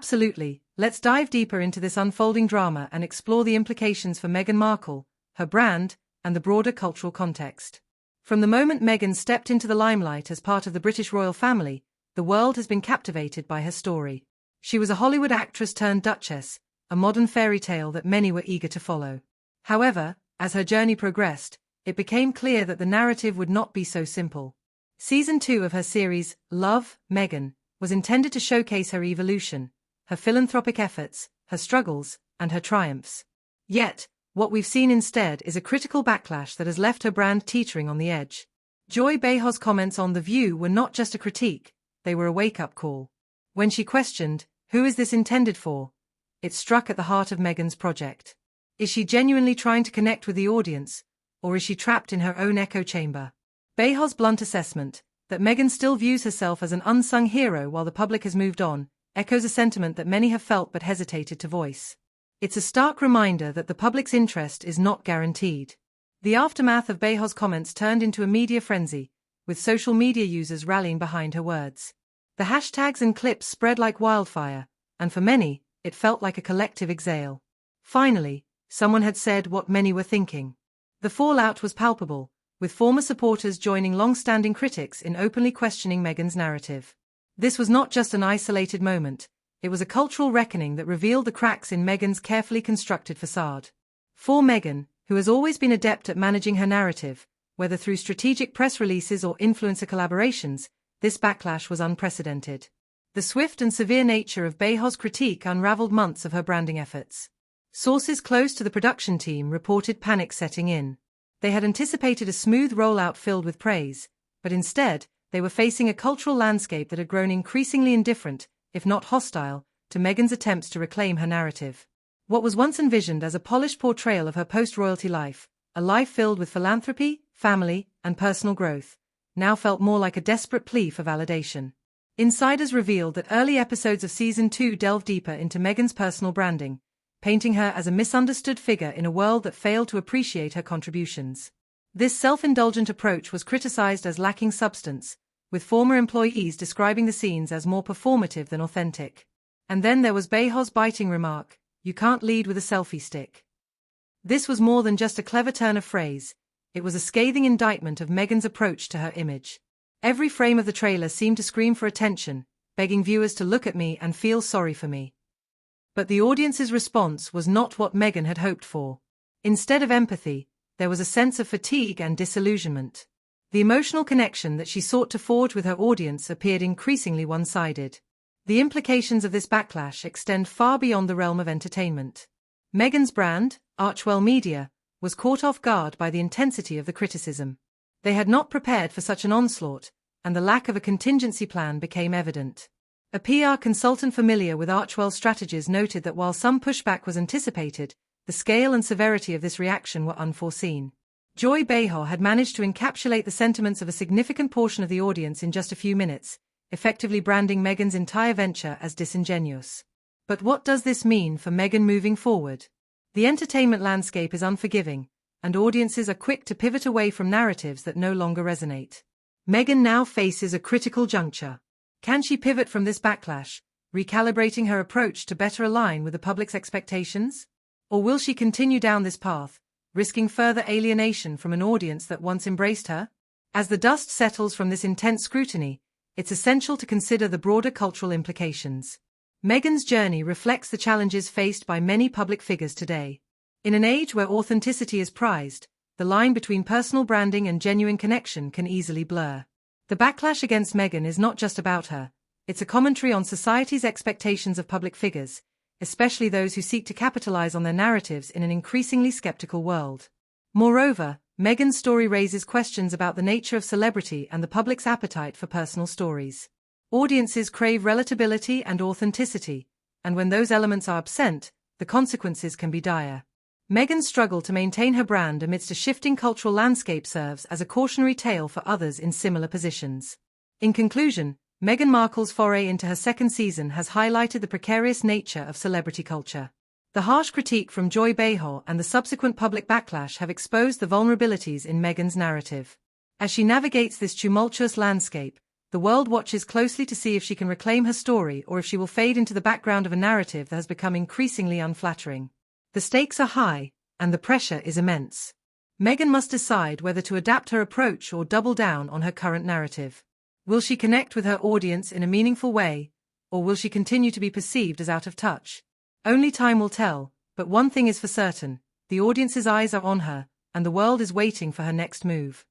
Absolutely. Let's dive deeper into this unfolding drama and explore the implications for Meghan Markle, her brand, and the broader cultural context. From the moment Meghan stepped into the limelight as part of the British royal family, the world has been captivated by her story. She was a Hollywood actress turned duchess, a modern fairy tale that many were eager to follow. However, as her journey progressed, it became clear that the narrative would not be so simple. Season 2 of her series, Love, Meghan, was intended to showcase her evolution, her philanthropic efforts, her struggles, and her triumphs. Yet, what we've seen instead is a critical backlash that has left her brand teetering on the edge. Joy Behar's comments on The View were not just a critique, they were a wake-up call. When she questioned, "Who is this intended for?" it struck at the heart of Meghan's project. Is she genuinely trying to connect with the audience, or is she trapped in her own echo chamber? Behar's blunt assessment, that Meghan still views herself as an unsung hero while the public has moved on, echoes a sentiment that many have felt but hesitated to voice. It's a stark reminder that the public's interest is not guaranteed. The aftermath of Behar's comments turned into a media frenzy, with social media users rallying behind her words. The hashtags and clips spread like wildfire, and for many, it felt like a collective exhale. Finally, someone had said what many were thinking. The fallout was palpable, with former supporters joining long-standing critics in openly questioning Meghan's narrative. This was not just an isolated moment, it was a cultural reckoning that revealed the cracks in Meghan's carefully constructed facade. For Meghan, who has always been adept at managing her narrative, whether through strategic press releases or influencer collaborations, this backlash was unprecedented. The swift and severe nature of Behar's critique unraveled months of her branding efforts. Sources close to the production team reported panic setting in. They had anticipated a smooth rollout filled with praise, but instead, they were facing a cultural landscape that had grown increasingly indifferent, if not hostile, to Meghan's attempts to reclaim her narrative. What was once envisioned as a polished portrayal of her post-royalty life, a life filled with philanthropy, family, and personal growth, now felt more like a desperate plea for validation. Insiders revealed that early episodes of Season 2 delved deeper into Meghan's personal branding, painting her as a misunderstood figure in a world that failed to appreciate her contributions. This self-indulgent approach was criticized as lacking substance, with former employees describing the scenes as more performative than authentic. And then there was Behar's biting remark, "You can't lead with a selfie stick." This was more than just a clever turn of phrase, it was a scathing indictment of Meghan's approach to her image. Every frame of the trailer seemed to scream for attention, begging viewers to look at me and feel sorry for me. But the audience's response was not what Meghan had hoped for. Instead of empathy, there was a sense of fatigue and disillusionment. The emotional connection that she sought to forge with her audience appeared increasingly one-sided. The implications of this backlash extend far beyond the realm of entertainment. Meghan's brand, Archewell Media, was caught off guard by the intensity of the criticism. They had not prepared for such an onslaught, and the lack of a contingency plan became evident. A PR consultant familiar with Archewell's strategies noted that while some pushback was anticipated, the scale and severity of this reaction were unforeseen. Joy Behar had managed to encapsulate the sentiments of a significant portion of the audience in just a few minutes, effectively branding Meghan's entire venture as disingenuous. But what does this mean for Meghan moving forward? The entertainment landscape is unforgiving, and audiences are quick to pivot away from narratives that no longer resonate. Meghan now faces a critical juncture. Can she pivot from this backlash, recalibrating her approach to better align with the public's expectations? Or will she continue down this path, risking further alienation from an audience that once embraced her? As the dust settles from this intense scrutiny, it's essential to consider the broader cultural implications. Meghan's journey reflects the challenges faced by many public figures today. In an age where authenticity is prized, the line between personal branding and genuine connection can easily blur. The backlash against Meghan is not just about her, it's a commentary on society's expectations of public figures, especially those who seek to capitalize on their narratives in an increasingly skeptical world. Moreover, Meghan's story raises questions about the nature of celebrity and the public's appetite for personal stories. Audiences crave relatability and authenticity, and when those elements are absent, the consequences can be dire. Meghan's struggle to maintain her brand amidst a shifting cultural landscape serves as a cautionary tale for others in similar positions. In conclusion, Meghan Markle's foray into her second season has highlighted the precarious nature of celebrity culture. The harsh critique from Joy Behar and the subsequent public backlash have exposed the vulnerabilities in Meghan's narrative. As she navigates this tumultuous landscape, The world watches closely to see if she can reclaim her story or if she will fade into the background of a narrative that has become increasingly unflattering. The stakes are high, and the pressure is immense. Meghan must decide whether to adapt her approach or double down on her current narrative. Will she connect with her audience in a meaningful way, or will she continue to be perceived as out of touch? Only time will tell, but one thing is for certain: the audience's eyes are on her, and the world is waiting for her next move.